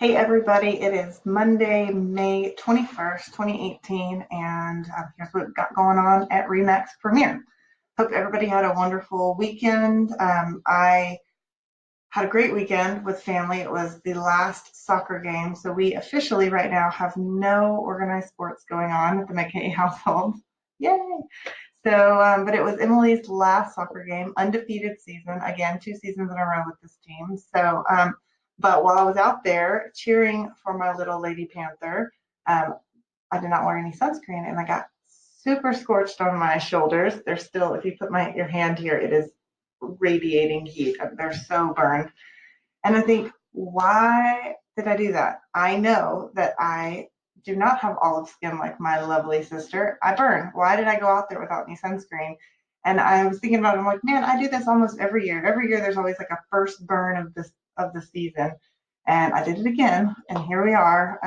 Hey everybody, it is Monday, May 21st, 2018, and here's what we've got going on at Remax Premier. Hope everybody had a wonderful weekend. I had a great weekend with family. It was the last soccer game, so we officially right now have no organized sports going on at the McKay household. Yay! But it was Emily's last soccer game, undefeated season, again, 2 seasons in a row with this team. But while I was out there cheering for my little Lady Panther, um, I did not wear any sunscreen and I got super scorched on my shoulders. They're still, if you put your hand here, it is radiating heat. They're so burned. And I think, why did I do that? I know that I do not have olive skin like my lovely sister. I burn. Why did I go out there without any sunscreen? And I was thinking about it. I'm like, man, I do this almost every year. Every year there's always like a first burn of the season. And I did it again. And here we are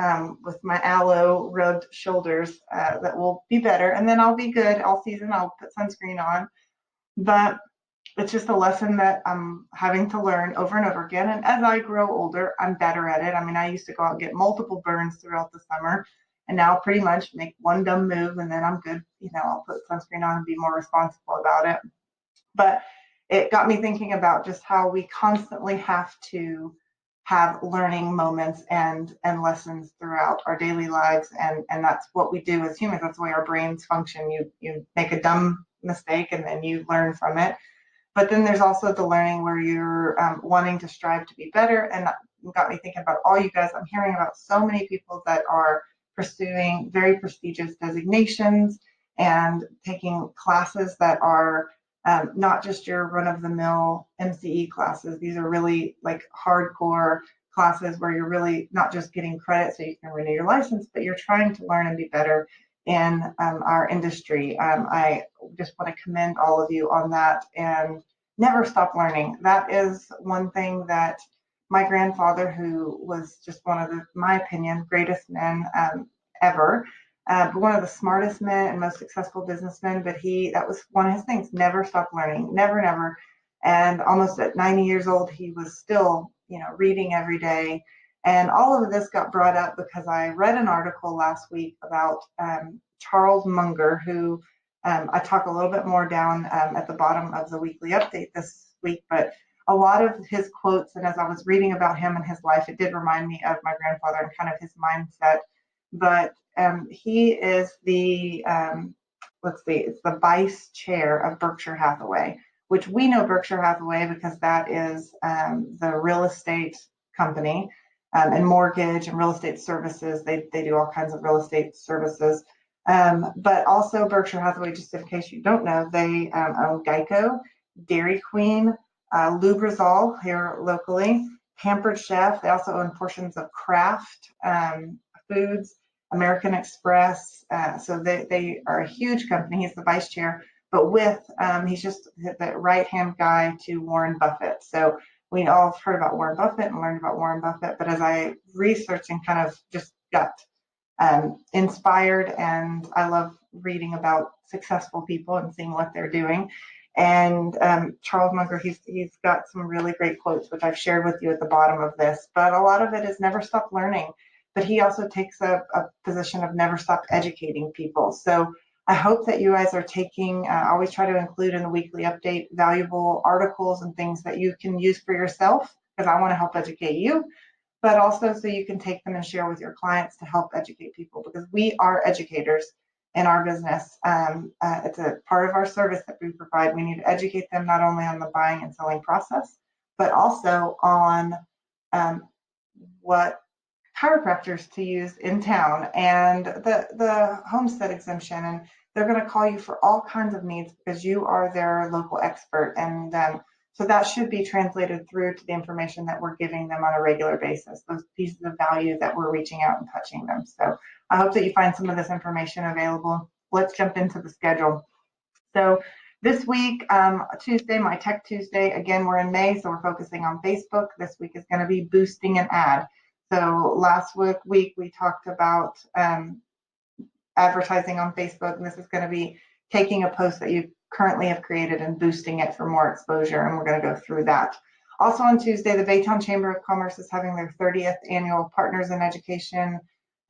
with my aloe rubbed shoulders that will be better. And then I'll be good all season. I'll put sunscreen on. But it's just a lesson that I'm having to learn over and over again. And as I grow older, I'm better at it. I mean, I used to go out and get multiple burns throughout the summer, and now pretty much make one dumb move and then I'm good. I'll put sunscreen on and be more responsible about it. But it got me thinking about just how we constantly have to have learning moments and lessons throughout our daily lives, and that's what we do as humans. That's the way our brains function. You make a dumb mistake and then you learn from it, but then there's also the learning where you're wanting to strive to be better. And that got me thinking about all you guys. I'm hearing about so many people that are pursuing very prestigious designations and taking classes that are not just your run of the mill MCE classes. These are really like hardcore classes where you're really not just getting credit so you can renew your license, but you're trying to learn and be better in our industry. I just want to commend all of you on that and never stop learning. That is one thing that my grandfather, who was just one of my opinion, greatest men ever, one of the smartest men and most successful businessmen, but that was one of his things, never stop learning, never, never. And almost at 90 years old, he was still, reading every day. And all of this got brought up because I read an article last week about Charles Munger, who I talk a little bit more down at the bottom of the weekly update this week, but a lot of his quotes, and as I was reading about him and his life, it did remind me of my grandfather and kind of his mindset. But he is it's the vice chair of Berkshire Hathaway, which we know Berkshire Hathaway because that is the real estate company and mortgage and real estate services. They do all kinds of real estate services. But also Berkshire Hathaway, just in case you don't know, they own Geico, Dairy Queen, Lubrizol here locally, Pampered Chef. They also own portions of Kraft Foods, American Express. So they are a huge company. He's the vice chair, but he's just the right-hand guy to Warren Buffett. So we all have heard about Warren Buffett and learned about Warren Buffett, but as I researched and kind of just got inspired, and I love reading about successful people and seeing what they're doing. And Charles Munger, he's got some really great quotes, which I've shared with you at the bottom of this, but a lot of it is never stop learning. But he also takes a position of never stop educating people. So I hope that you guys are taking, I always try to include in the weekly update valuable articles and things that you can use for yourself, because I want to help educate you, but also so you can take them and share with your clients to help educate people, because we are educators in our business. It's a part of our service that we provide. We need to educate them not only on the buying and selling process, but also on what chiropractors to use in town and the homestead exemption. And they're going to call you for all kinds of needs because you are their local expert. And so that should be translated through to the information that we're giving them on a regular basis, those pieces of value that we're reaching out and touching them. So I hope that you find some of this information available. Let's jump into the schedule. So this week, Tuesday, my Tech Tuesday, again, we're in May, so we're focusing on Facebook. This week is going to be boosting an ad. So last week we talked about advertising on Facebook, and this is going to be taking a post that you currently have created and boosting it for more exposure, and we're going to go through that. Also on Tuesday, the Baytown Chamber of Commerce is having their 30th annual Partners in Education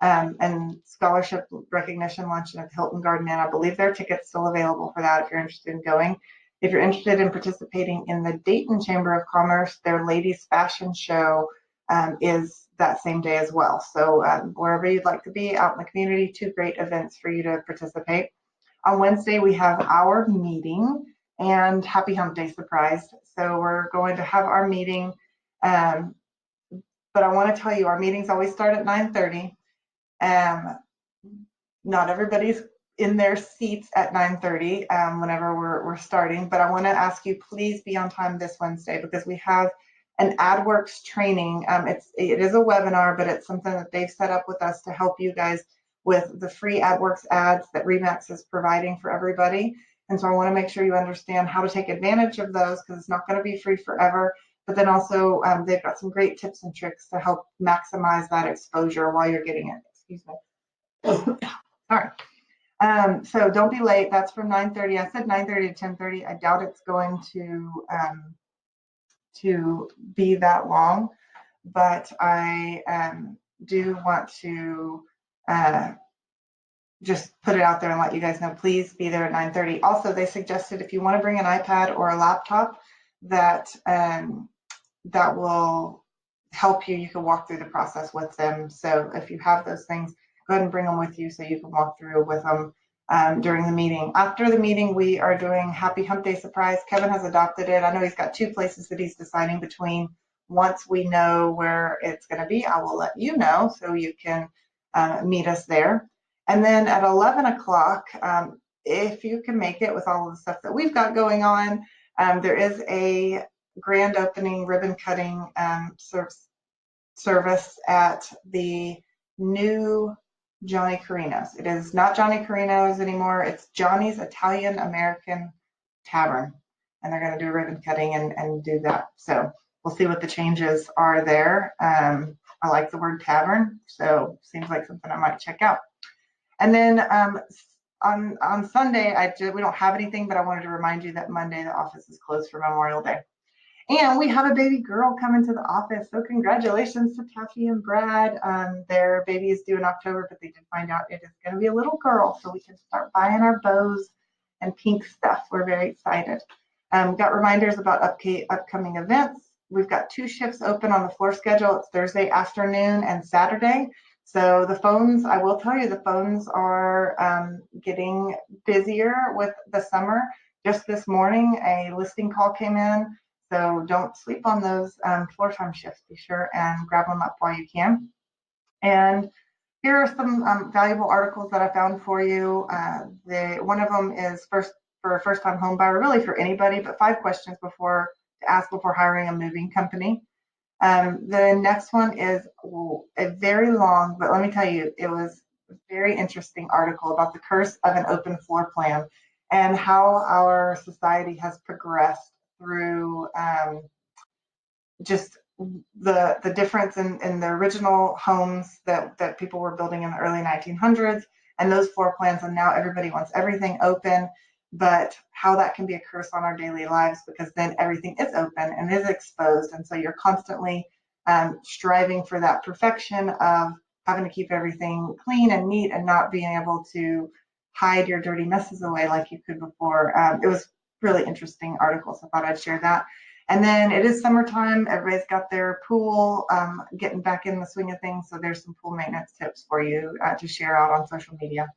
and Scholarship Recognition Luncheon at the Hilton Garden Inn. I believe there are tickets still available for that if you're interested in going. If you're interested in participating in the Dayton Chamber of Commerce, their ladies fashion show is that same day as well. So wherever you'd like to be out in the community, 2 great events for you to participate. On Wednesday, we have our meeting and Happy Hump Day surprise. So we're going to have our meeting, but I want to tell you, our meetings always start at 9:30. Not everybody's in their seats at 9:30 whenever we're starting, but I want to ask you, please be on time this Wednesday because we have an AdWorks training. It is a webinar, but it's something that they've set up with us to help you guys with the free AdWorks ads that RE/MAX is providing for everybody. And so I want to make sure you understand how to take advantage of those because it's not going to be free forever. But then also they've got some great tips and tricks to help maximize that exposure while you're getting it. Excuse me. Sorry. So don't be late. That's from 9:30. I said 9:30 to 10:30. I doubt it's going to be that long, but I do want to just put it out there and let you guys know, please be there at 9:30. Also, they suggested if you want to bring an iPad or a laptop that that will help you, you can walk through the process with them. So if you have those things, go ahead and bring them with you so you can walk through with them during the meeting. After the meeting, we are doing Happy Hump Day surprise. Kevin has adopted it. I know he's got 2 places that he's deciding between. Once we know where it's going to be, I will let you know so you can meet us there. And then at 11 o'clock, if you can make it with all of the stuff that we've got going on, there is a grand opening ribbon cutting service at the new Johnny Carino's. It is not Johnny Carino's anymore. It's Johnny's Italian American Tavern. And they're going to do ribbon cutting and do that. So we'll see what the changes are there. I like the word tavern, so seems like something I might check out. And then on Sunday, we don't have anything, but I wanted to remind you that Monday the office is closed for Memorial Day. And we have a baby girl coming to the office. So congratulations to Taffy and Brad. Their baby is due in October, but they did find out it is going to be a little girl. So we can start buying our bows and pink stuff. We're very excited. Got reminders about upcoming events. We've got 2 shifts open on the floor schedule. It's Thursday afternoon and Saturday. So the phones, I will tell you, the phones are getting busier with the summer. Just this morning, a listing call came in. So don't sleep on those floor time shifts. Be sure and grab them up while you can. And here are some valuable articles that I found for you. One of them is for a first-time home buyer, really for anybody, but 5 questions to ask before hiring a moving company. The next one is a very long, but let me tell you, it was a very interesting article about the curse of an open floor plan and how our society has progressed through just the difference in the original homes that people were building in the early 1900s and those floor plans, and now everybody wants everything open, but how that can be a curse on our daily lives because then everything is open and is exposed, and so you're constantly striving for that perfection of having to keep everything clean and neat and not being able to hide your dirty messes away like you could before. It was really interesting article, so I thought I'd share that. And then it is summertime. Everybody's got their pool, getting back in the swing of things. So there's some pool maintenance tips for you to share out on social media.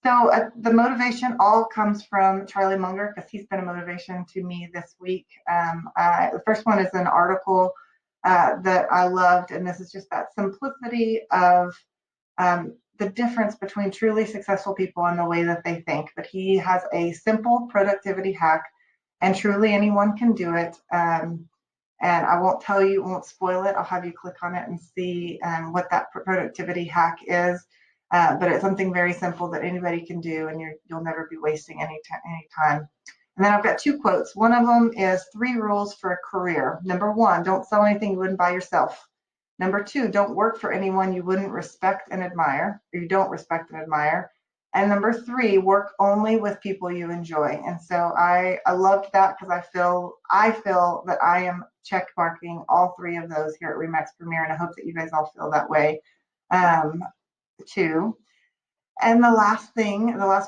So the motivation all comes from Charlie Munger because he's been a motivation to me this week. The first one is an article that I loved, and this is just that simplicity of the difference between truly successful people and the way that they think. But he has a simple productivity hack, and truly anyone can do it. And I won't tell you, won't spoil it. I'll have you click on it and see what that productivity hack is. But it's something very simple that anybody can do, and you'll never be wasting any time. And then I've got 2 quotes. One of them is 3 rules for a career. Number 1, don't sell anything you wouldn't buy yourself. Number 2, don't work for anyone you wouldn't respect and admire, or you don't respect and admire. And number 3, work only with people you enjoy. And so I loved that because I feel that I am check marking all 3 of those here at Remax Premier, and I hope that you guys all feel that way too. And the last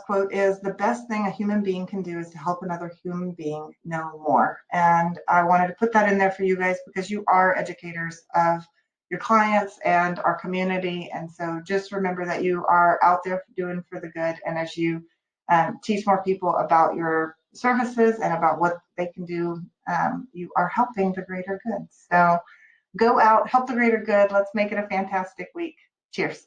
quote is, the best thing a human being can do is to help another human being know more. And I wanted to put that in there for you guys because you are educators of your clients and our community. And so just remember that you are out there doing for the good. And as you teach more people about your services and about what they can do, you are helping the greater good. So go out, help the greater good. Let's make it a fantastic week. Cheers.